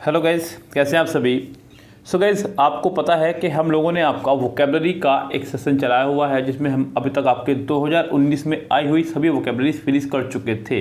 Hello guys, कैसे हैं आप सभी। सो गाइस, आपको पता है कि हम लोगों ने आपका वोकेबलरी का एक सेशन चलाया हुआ है जिसमें हम अभी तक आपके 2019 में आई हुई सभी वोकेबलरीज फिनिश कर चुके थे।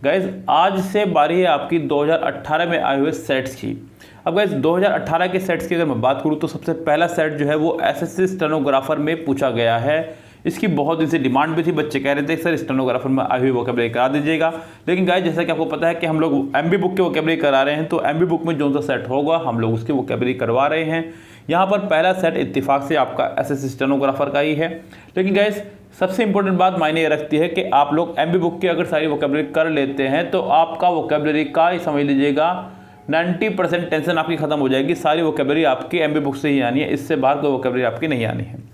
गाइस, आज से बारी है आपकी 2018 में आए हुए सेट्स की। अब गाइस, 2018 के सेट्स की अगर मैं बात करूँ तो सबसे पहला सेट जो है वो एसएससी स्टेनोग्राफर में पूछा गया है। इसकी बहुत दिन से डिमांड भी थी, बच्चे कह रहे थे सर स्टेनोग्राफर में आई हुई वोकेबलरी करा दीजिएगा। लेकिन गाइस, जैसा कि आपको पता है कि हम लोग एमबी बुक के वोकेबलरी करा रहे हैं, तो एमबी बुक में जो सा सेट होगा हम लोग उसकी वोकेबलरी करवा रहे हैं। यहाँ पर पहला सेट इत्तेफाक से आपका एसएससी स्टेनोग्राफर का ही है। लेकिन गाइस, सबसे इंपॉर्टेंट बात मायने ये रखती है कि आप लोग एमबी बुक की अगर सारी वोकेबलरी कर लेते हैं तो आपका वोकेबलरी का ही समझ लीजिएगा 90% टेंशन आपकी खत्म हो जाएगी। सारी वोकेबलरी आपकी एमबी बुक से ही आनी है, इससे बाहर कोई वोकेबलरी आपकी नहीं आनी है।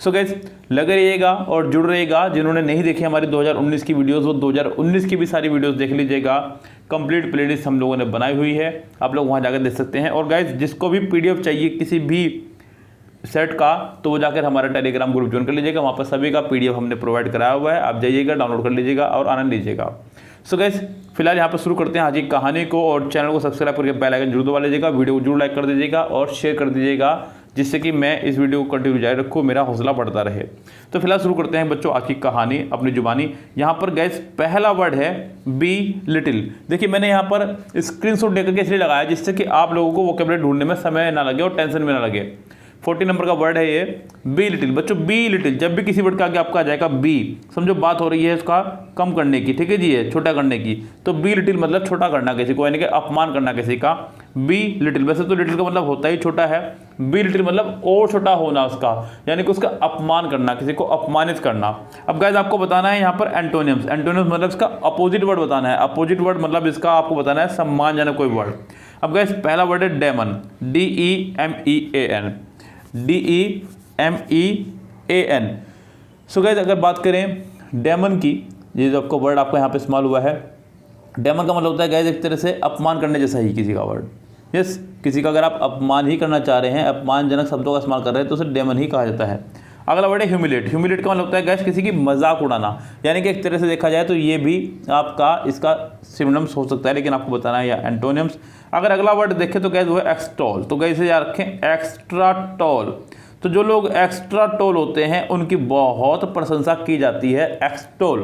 सो गाइस, लगे रहिएगा और जुड़ रहिएगा। जिन्होंने नहीं देखी हमारी 2019 की वीडियोस, वो 2019 की भी सारी वीडियोस देख लीजिएगा। कंप्लीट प्लेलिस्ट हम लोगों ने बनाई हुई है, आप लोग वहां जाकर देख सकते हैं। और गाइस, जिसको भी पीडीएफ चाहिए किसी भी सेट का, तो वो जाकर हमारा टेलीग्राम ग्रुप ज्वाइन कर लीजिएगा। वहाँ पर सभी का पीडीएफ हमने प्रोवाइड कराया हुआ है, आप जाइएगा, डाउनलोड कर लीजिएगा और आनंद लीजिएगा। सो गाइस, फिलहाल यहाँ पर शुरू करते हैं आज की कहानी को। और चैनल को सब्सक्राइब करके बेल आइकन जरूर दबा लीजिएगा, वीडियो को जरूर लाइक कर दीजिएगा और शेयर कर दीजिएगा, जिससे कि मैं इस वीडियो को कंटिन्यू जारी रखूँ, मेरा हौसला बढ़ता रहे। तो फिलहाल शुरू करते हैं बच्चों आज की कहानी अपनी जुबानी। यहाँ पर गाइस, पहला वर्ड है बी लिटिल। देखिए, मैंने यहाँ पर स्क्रीनशॉट लेकर के इसलिए लगाया जिससे कि आप लोगों को वोकेबलरी ढूंढने में समय ना लगे और टेंशन में ना लगे। 40 नंबर का वर्ड है ये बी लिटिल। बच्चों, बी लिटिल, जब भी किसी वर्ड का आगे आपका आ जाएगा बी, समझो बात हो रही है उसका कम करने की, ठीक है जी, है छोटा करने की, तो बी लिटिल मतलब छोटा करना किसी को, यानी कि अपमान करना किसी का। बी लिटिल, वैसे तो लिटिल का मतलब होता ही छोटा है, बी लिटिल मतलब और छोटा होना उसका, यानी कि उसका अपमान करना, किसी को अपमानित करना। अब गाइस, आपको बताना है यहाँ पर एंटोनिम्स। एंटोनिम्स मतलब इसका अपोजिट वर्ड बताना है। अपोजिट वर्ड मतलब इसका आपको बताना है सम्मानजनक कोई वर्ड। अब गाइस, पहला वर्ड है demean, DEMEAN, DEMEAN। So guys, अगर बात करें डेमन की, ये जो आपको वर्ड आपको यहाँ पे इस्तेमाल हुआ है, डेमन का मतलब होता है गाइस एक तरह से अपमान करने जैसा ही किसी का वर्ड। यस, किसी का अगर आप अपमान ही करना चाह रहे हैं, अपमानजनक शब्दों का इस्तेमाल कर रहे हैं, तो उसे डेमन ही कहा जाता है। अगला वर्ड है ह्यूमिलेट। ह्यूमिलेट का मतलब होता है गाइस किसी की मजाक उड़ाना, यानी कि एक तरह से देखा जाए तो ये भी आपका इसका सिनोनिम्स हो सकता है, लेकिन आपको बताना है या एंटोनिम्स। अगर अगला वर्ड देखें तो गाइस वो है एक्सटॉल। तो गाइस याद रखें एक्स्ट्रा टॉल। तो जो लोग एक्स्ट्रा टॉल होते हैं उनकी बहुत प्रशंसा की जाती है। एक्सटॉल,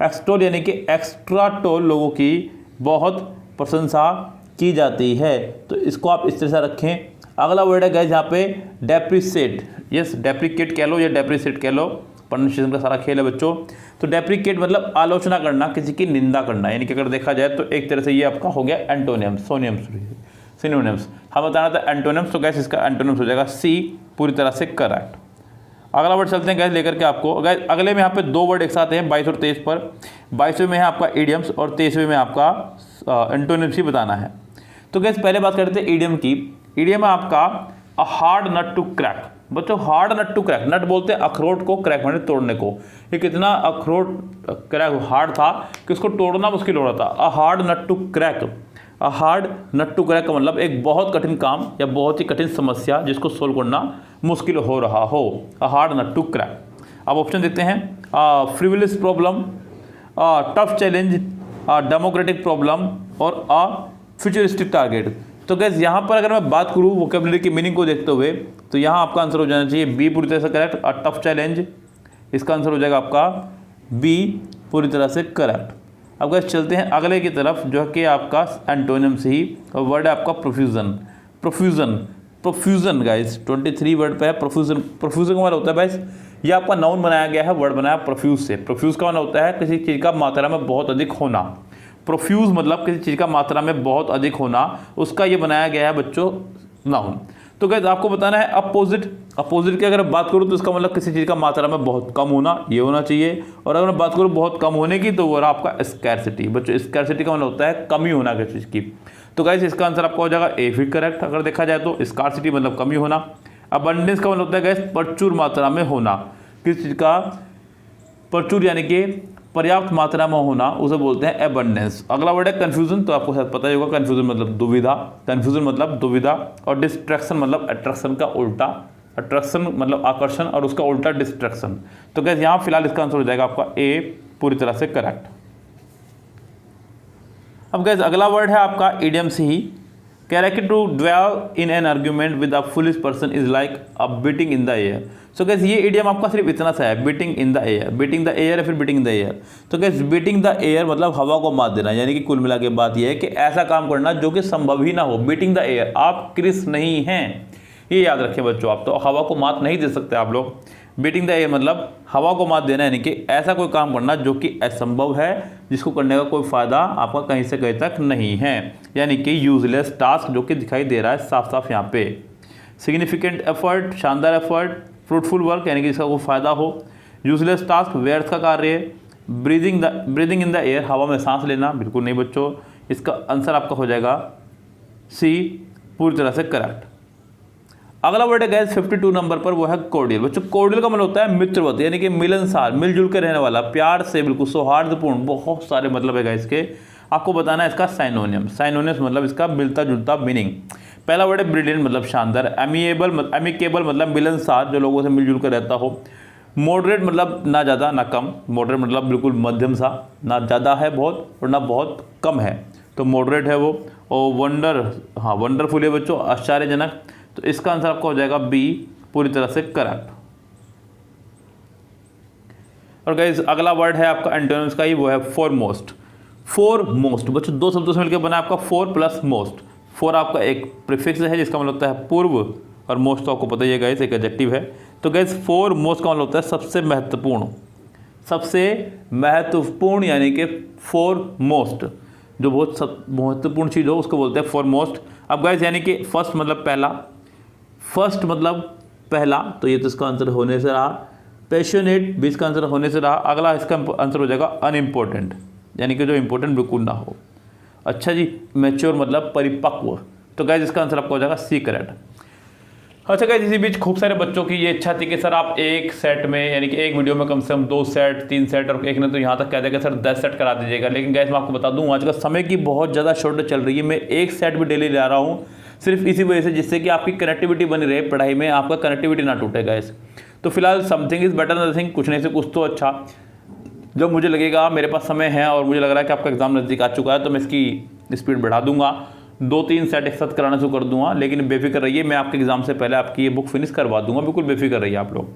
एक्सटॉल यानी कि एक्स्ट्रा टॉल लोगों की बहुत प्रशंसा की जाती है, तो इसको आप इस तरह से रखें। अगला वर्ड है गाइस यहाँ पे डेप्रिसिएट। यस, डेप्रिकेट कह लो या डेप्रिसिएट कह लो, प्रोनाउंसिएशन का सारा खेल है बच्चों। तो डेप्रिकेट मतलब आलोचना करना, किसी की निंदा करना, यानी कि अगर देखा जाए तो एक तरह से ये आपका हो गया एंटोनिम्स, सिनोनिम्स। हम बताना था एंटोनिम्स, तो गैस इसका एंटोनिम्स हो जाएगा सी, पूरी तरह से करेक्ट। अगला वर्ड चलते हैं गैस लेकर के आपको। गैस अगले में यहाँ पे दो वर्ड एक साथ हैं 22 और 23 पर। 22वें में है आपका इडियम्स और 23वें में आपका एंटोनिम्स ही बताना है। तो गैस पहले बात करते हैं इडियम की। इडियम है आपका a hard nut to crack. बच्चों, hard nut to crack, nut बोलते हैं अखरोट को, क्रैक माने तोड़ने को। ये कितना अखरोट क्रैक हार्ड था कि उसको तोड़ना मुश्किल हो रहा था। A hard nut to crack. A hard nut to crack का मतलब एक बहुत कठिन काम या बहुत ही कठिन समस्या जिसको सोल्व करना मुश्किल हो रहा हो। A hard nut to crack. अब ऑप्शन देखते हैं, frivolous problem, tough challenge, democratic problem और अ फ्यूचरिस्टिक टारगेट। तो गैस यहाँ पर अगर मैं बात करूँ वोकेबलरी की मीनिंग को देखते हुए, तो यहाँ आपका आंसर हो जाना चाहिए बी पूरी तरह से करेक्ट। अ टफ चैलेंज, इसका आंसर हो जाएगा आपका बी पूरी तरह से करेक्ट। अब गैस चलते हैं अगले की तरफ, जो कि आपका एंटोनिम्स ही वर्ड है आपका प्रोफ्यूजन। प्रोफ्यूजन गाइस 23 वर्ड पे है प्रोफ्यूजन। प्रोफ्यूजन का मतलब होता है गाइस, ये आपका नाउन बनाया गया है, वर्ड बनाया प्रोफ्यूज से। प्रोफ्यूज का मतलब होता है किसी चीज़ का मात्रा में बहुत अधिक होना। प्रोफ्यूज मतलब किसी चीज़ का मात्रा में बहुत अधिक होना, उसका ये बनाया गया है बच्चों नाउन। तो गाइस आपको बताना है अपोजिट। अपोजिट की अगर बात करूँ तो इसका मतलब किसी चीज़ का मात्रा में बहुत कम होना, ये होना चाहिए। और अगर मैं बात करूँ बहुत कम होने की, तो वो रहा आपका स्कैरसिटी। बच्चों, स्कैरसिटी का मतलब होता है कमी होना किसी चीज़ की। तो गाइस इसका आंसर आपका हो जाएगा ए भी करेक्ट। अगर देखा जाए तो स्कैरसिटी मतलब कमी होना। अबंडेंस का मतलब होता है गाइस प्रचुर मात्रा में होना, किसी चीज़ का प्रचुर यानी कि पर्याप्त मात्रा में होना, उसे बोलते हैं एबंडेंस। अगला वर्ड है कंफ्यूजन। तो आपको शायद पता ही होगा, कंफ्यूजन मतलब दुविधा। कंफ्यूजन मतलब दुविधा। और डिस्ट्रैक्शन मतलब अट्रैक्शन का उल्टा। अट्रैक्शन मतलब आकर्षण और उसका उल्टा डिस्ट्रैक्शन। तो गैस यहाँ फिलहाल इसका आंसर हो जाएगा आपका ए पूरी तरह से करेक्ट। अब गैस अगला वर्ड है आपका इडियम्स ही। कह रहा है कि to dwell in an argument with a foolish person is like a beating in the air. So guys ये इडियम आपका सिर्फ इतना सा है, beating in the air, beating the air या फिर बीटिंग इन द एयर। तो गैस बीटिंग द एयर मतलब हवा को मात देना, यानी कि कुल मिला के बात यह है कि ऐसा काम करना जो कि संभव ही ना हो। बीटिंग द एयर, आप क्रिस नहीं हैं, ये याद रखें बच्चों। आप तो हवा को मात नहीं दे सकते आप लोग। बीटिंग द एयर मतलब हवा को मात देना, यानी कि ऐसा कोई काम करना जो कि असंभव है, जिसको करने का कोई फायदा आपका कहीं से कहीं तक नहीं है, यानी कि यूजलेस टास्क जो कि दिखाई दे रहा है साफ साफ यहाँ पे। सिग्निफिकेंट एफर्ट, शानदार एफर्ट। फ्रूटफुल वर्क, यानी कि इसका कोई फायदा हो। यूजलेस टास्क, व्यर्थ का कार्य है। ब्रीदिंग इन द एयर, हवा में सांस लेना, बिल्कुल नहीं बच्चों। इसका आंसर आपका हो जाएगा सी, पूरी तरह से करेक्ट। अगला वर्ड है गैस 52 नंबर पर, वो है कोर्डियल। बच्चों कोर्डियल का मतलब होता है मित्रवत, यानी कि मिलनसार, मिलजुल कर रहने वाला, प्यार से, बिल्कुल सौहार्दपूर्ण, बहुत सारे मतलब है गैस के। आपको बताना है इसका साइनोनियम। साइनोनियम मतलब इसका मिलता जुलता मीनिंग। पहला वर्ड है ब्रिलियंट मतलब शानदार। एमिकेबल मतलब मिलनसार, जो लोगों से मिलजुल कर रहता हो। मॉडरेट मतलब ना ज़्यादा ना कम। मॉडरेट मतलब बिल्कुल मध्यम सा, ना ज़्यादा है बहुत और ना बहुत कम है, तो मॉडरेट है वो। और वंडरफुल है बच्चों, आश्चर्यजनक। तो इसका आंसर आपका हो जाएगा बी, पूरी तरह से करेक्ट। और गाइस अगला वर्ड है आपका एंटोनिम्स का ही, वो है फोरमोस्ट। फोरमोस्ट बच्चों दो शब्दों से मिलकर बना आपका फोर प्लस मोस्ट। फोर आपका एक प्रीफिक्स है जिसका मतलब होता है पूर्व, और मोस्ट तो आपको पता ही है गाइस एक एडजेक्टिव है। तो गाइस फोरमोस्ट का मतलब होता है सबसे महत्वपूर्ण, सबसे महत्वपूर्ण, यानी कि फोरमोस्ट जो बहुत महत्वपूर्ण चीज़ हो उसको बोलते हैं फोरमोस्ट। अब गाइस यानी कि फर्स्ट मतलब पहला, फर्स्ट मतलब पहला, तो ये तो इसका आंसर होने से रहा। पैशनेट भी इसका आंसर होने से रहा। अगला इसका आंसर हो जाएगा अनइम्पोर्टेंट, यानी कि जो इंपॉर्टेंट बिल्कुल ना हो। अच्छा जी, मैच्योर मतलब परिपक्व। तो गाइस इसका आंसर आपका हो जाएगा सी, करेक्ट। अच्छा गाइस इसी बीच खूब सारे बच्चों की ये इच्छा थी कि सर आप एक सेट में, यानी कि एक वीडियो में कम से कम 2 सेट 3 सेट, और एक ने तो यहाँ तक कह दिया कि सर 10 सेट करा दीजिएगा। लेकिन गाइस मैं आपको बता दूं आज का समय की बहुत ज़्यादा शॉर्टेज चल रही है। मैं एक सेट भी डेली ला रहा हूँ सिर्फ इसी वजह से, जिससे कि आपकी कनेक्टिविटी बनी रहे पढ़ाई में, आपका कनेक्टिविटी ना टूटे गाइस। तो फिलहाल समथिंग इज़ बेटर नथिंग, कुछ नहीं से कुछ तो अच्छा। जब मुझे लगेगा मेरे पास समय है और मुझे लग रहा है कि आपका एग्जाम नज़दीक आ चुका है, तो मैं इसकी स्पीड बढ़ा दूंगा, 2-3 सेट एक साथ कराना शुरू कर दूंगा। लेकिन बेफिक्र रहिए, मैं आपके एग्जाम से पहले आपकी ये बुक फिनिश करवा दूंगा, बिल्कुल बेफिक्र रहिए आप लोग।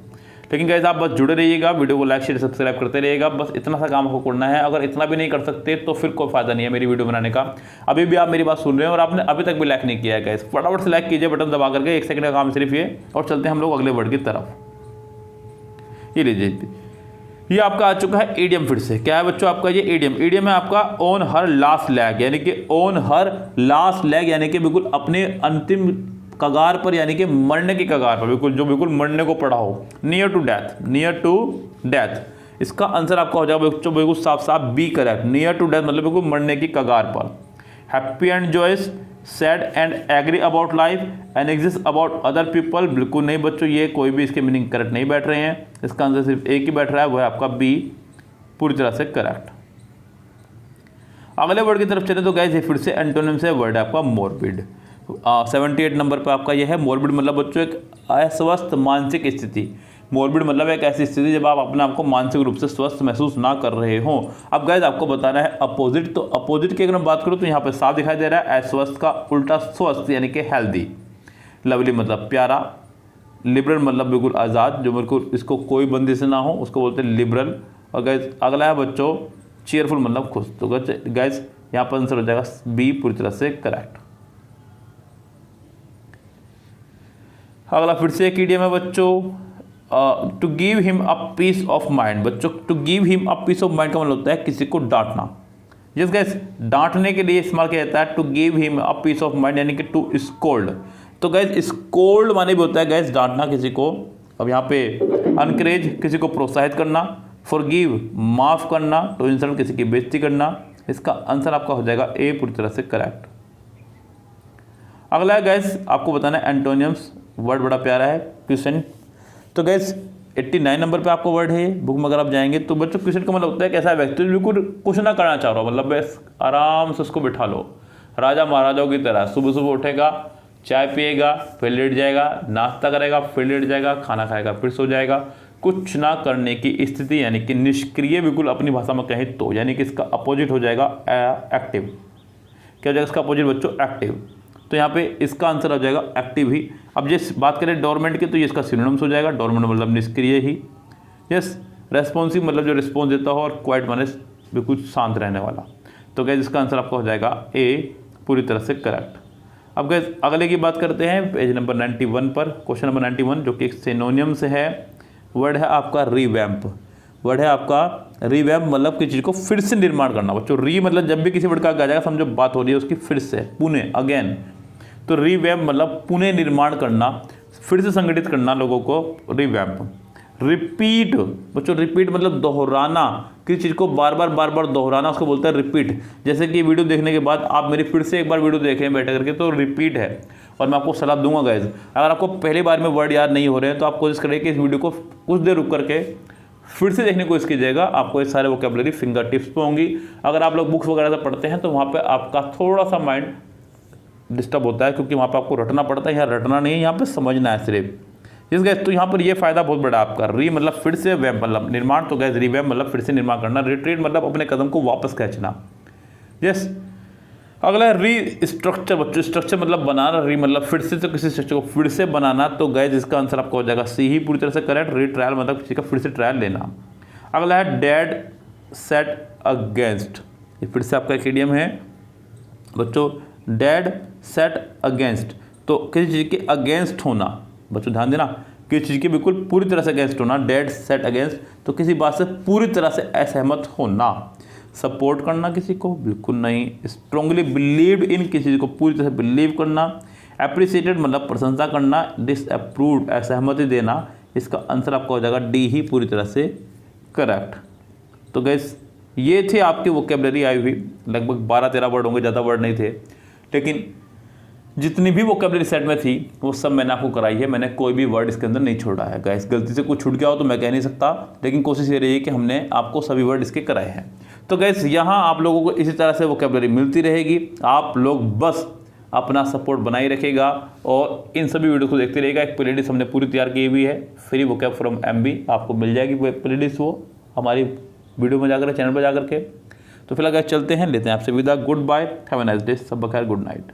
लेकिन गाइस आप बस जुड़े रहिएगा, वीडियो को लाइक शेयर सब्सक्राइब करते रहिएगा, बस इतना सा काम आपको करना है। अगर इतना भी नहीं कर सकते तो फिर कोई फायदा नहीं है मेरी वीडियो बनाने का। अभी भी आप मेरी बात सुन रहे हैं और आपने अभी तक भी लाइक नहीं किया है गाइस, फटाफट से लाइक कीजिए बटन दबा करके, 1 सेकंड का काम सिर्फ ये। और चलते हैं हम लोग अगले वर्ड की तरफ। ये लीजिए, ये आपका आ चुका है ईडियम। फिर से क्या है बच्चों आपका ये ईडियम है आपका ऑन हर लास्ट लेग, यानी कि ऑन हर लास्ट लेग, यानी कि बिल्कुल अपने अंतिम कगार पर, यानी कि मरने की कगार पर, बिल्कुल जो बिल्कुल मरने को पड़ा हो। Near to death, near to death. इसका आंसर आपका हो जाएगा बच्चों बिल्कुल साफ साफ B, correct. Near to death मतलब बिल्कुल मरने की कगार पर। Happy and joyous, sad and angry about life, and exist about other people, बिल्कुल नहीं बच्चों, ये कोई भी इसके मीनिंग करेक्ट नहीं बैठ रहे हैं। इसका आंसर सिर्फ एक ही बैठ रहा है, वो है आपका बी, पूरी तरह से करेक्ट। अगले वर्ड की तरफ चले तो गाइस ये फिर से एंटोनिम से वर्ड है आपका मोरबिड। 78 नंबर पर आपका यह है मोरबिड मतलब बच्चों एक अस्वस्थ मानसिक स्थिति। मोरबिड मतलब एक ऐसी स्थिति जब आप अपने आप को मानसिक रूप से स्वस्थ महसूस ना कर रहे हों। अब गाइस आपको बताना है अपोजिट, तो अपोजिट की अगर मैं बात करूं तो यहाँ पे साफ दिखाई दे रहा है अस्वस्थ का उल्टा स्वस्थ, यानी कि हेल्दी। लवली मतलब प्यारा। लिबरल मतलब बिल्कुल आज़ाद, जो बिल्कुल इसको कोई बंदिश ना हो उसको बोलते हैं लिबरल। और गाइस अगला है बच्चों चीयरफुल मतलब खुश। तो गाइस यहाँ पर आंसर हो जाएगा बी, पूरी तरह से करेक्ट। अगला फिर से एक ईडियम है बच्चों to give him a piece of mind. बच्चों to give him a piece of mind का मतलब होता है किसी को डांटना। जिस गैस डांटने के लिए इस्तेमाल किया जाता है to give him a piece of mind, यानी कि टू स्कोल्ड। तो गैस स्कोल्ड माने भी होता है गैस डांटना किसी को। अब यहाँ पे अनकरेज किसी को प्रोत्साहित करना, फॉरगिव माफ करना, टू इंसल्ट किसी की बेइज्जती करना। इसका आंसर आपका हो जाएगा ए, पूरी तरह से करेक्ट। अगला है गैस आपको बताना है एंटोनियम्स। वर्ड बड़ा प्यारा है क्वेश्चन। तो गैस 89 नंबर पे आपको वर्ड है बुक में, अगर आप जाएंगे तो बच्चों क्वेश्चन का मतलब होता है कैसा व्यक्ति बिल्कुल कुछ ना करना चाह रहा हो, मतलब बस आराम से उसको बिठा लो राजा महाराजाओं की तरह। सुबह सुबह उठेगा, चाय पिएगा, फिर लेट जाएगा, नाश्ता करेगा, फिर लेट जाएगा, खाना खाएगा, फिर सो जाएगा। कुछ ना करने की स्थिति, यानी कि निष्क्रिय, बिल्कुल अपनी भाषा में कहें तो, यानी कि इसका अपोजिट हो जाएगा एक्टिव। क्या हो जाएगा इसका अपोजिट बच्चों? एक्टिव। तो यहाँ पे इसका आंसर आ जाएगा एक्टिव ही। अब जिस बात करें डोरमेंट की, तो ये इसका सिनोनिम्स हो जाएगा। डोरमेंट मतलब निष्क्रिय ही। यस, रेस्पॉन्सिव मतलब जो रिस्पॉन्स देता हो, और क्वाइट माने बिल्कुल शांत रहने वाला। तो गैस इसका आंसर आपका हो जाएगा ए, पूरी तरह से करेक्ट। अब गैस अगले की बात करते हैं पेज नंबर 91 पर। क्वेश्चन नंबर 91 जो कि एक सिनोनिम से है, वर्ड है आपका रिवैम्प। वर्ड है आपका रिवैम्प मतलब किसी चीज़ को फिर से निर्माण करना। बच्चों री मतलब जब भी किसी वर्ड का आगे आ जाएगा समझो बात हो रही है उसकी फिर से, पुणे, अगेन। तो रिवैम्प मतलब पुनः निर्माण करना, फिर से संगठित करना लोगों को, रिवैम्प। रिपीट बच्चों, रिपीट मतलब दोहराना, किसी चीज़ को बार बार दोहराना, उसको बोलते हैं रिपीट। जैसे कि वीडियो देखने के बाद आप मेरी फिर से एक बार वीडियो देखें बैठ करके, तो रिपीट है। और मैं आपको सलाह दूंगा गाइज, अगर आपको पहली बार में वर्ड याद नहीं हो रहे हैं तो आप कोशिश करें कि इस वीडियो को कुछ देर रुक करके फिर से देखने की कोशिश कीजिएगा। आपको ये सारे वोकैबुलरी फिंगर टिप्स पे होंगी। अगर आप लोग बुक्स वगैरह से पढ़ते हैं तो वहाँ पर आपका थोड़ा सा माइंड डिस्टर्ब होता है, क्योंकि वहाँ पर आपको रटना पड़ता है। यहाँ रटना नहीं है, यहाँ पर समझना है सिर्फ। जिस गैस तो यहाँ पर ये फायदा बहुत बड़ा आपका। री मतलब फिर से, वैम्प मतलब निर्माण, तो गैस रिवैम्प मतलब फिर से निर्माण करना। रिट्रीट मतलब अपने कदम को वापस खींचना। यस, अगला है री स्ट्रक्चर। बच्चों स्ट्रक्चर मतलब बनाना, री मतलब फिर से, तो किसी स्ट्रक्चर को फिर से बनाना। तो गैस इसका आंसर आपका हो जाएगा सी ही, पूरी तरह से करेक्ट। री ट्रायल मतलब किसी का फिर से ट्रायल लेना। अगला है डेड सेट अगेंस्ट। ये फिर से आपका एक इडियम है बच्चों, डेड सेट अगेंस्ट। तो किसी चीज़ के अगेंस्ट होना, बच्चों ध्यान देना, किसी चीज़ के बिल्कुल पूरी तरह से अगेंस्ट होना, डेड सेट अगेंस्ट। तो किसी बात से पूरी तरह से असहमत होना। सपोर्ट करना किसी को, बिल्कुल नहीं। स्ट्रांगली बिलीव इन, किसी चीज़ को पूरी तरह से बिलीव करना। एप्रिसिएटेड मतलब प्रशंसा करना। डिसअप्रूव्ड असहमति देना। इसका आंसर आपका हो जाएगा डी ही, पूरी तरह से करेक्ट। तो गैस ये थे आपकी वोकैबुलरी आई हुई, लगभग 12-13 वर्ड होंगे, ज़्यादा वर्ड नहीं थे, लेकिन जितनी भी वोकैबुलरी सेट में थी वो सब मैंने आपको कराई है। मैंने कोई भी वर्ड इसके अंदर नहीं छोड़ा है। गाइस गलती से कुछ छूट गया हो तो मैं कह नहीं सकता, लेकिन कोशिश ये रही है कि हमने आपको सभी वर्ड इसके कराए हैं। तो गाइस यहाँ आप लोगों को इसी तरह से वोकैबुलरी मिलती रहेगी। आप लोग बस अपना सपोर्ट बनाए रखेगा और इन सभी वीडियो को देखते रहेगा। एक प्लेलिस्ट हमने पूरी तैयार की हुई है, फ्री वोकैब फ्रॉम MB, आपको मिल जाएगी प्लेलिस्ट, वो हमारी वीडियो में जाकर, चैनल पर जाकर के। तो फिलहाल गाइस चलते हैं, लेते हैं आपसे विदा। Goodbye, have a nice day, सब बखैर, गुड नाइट।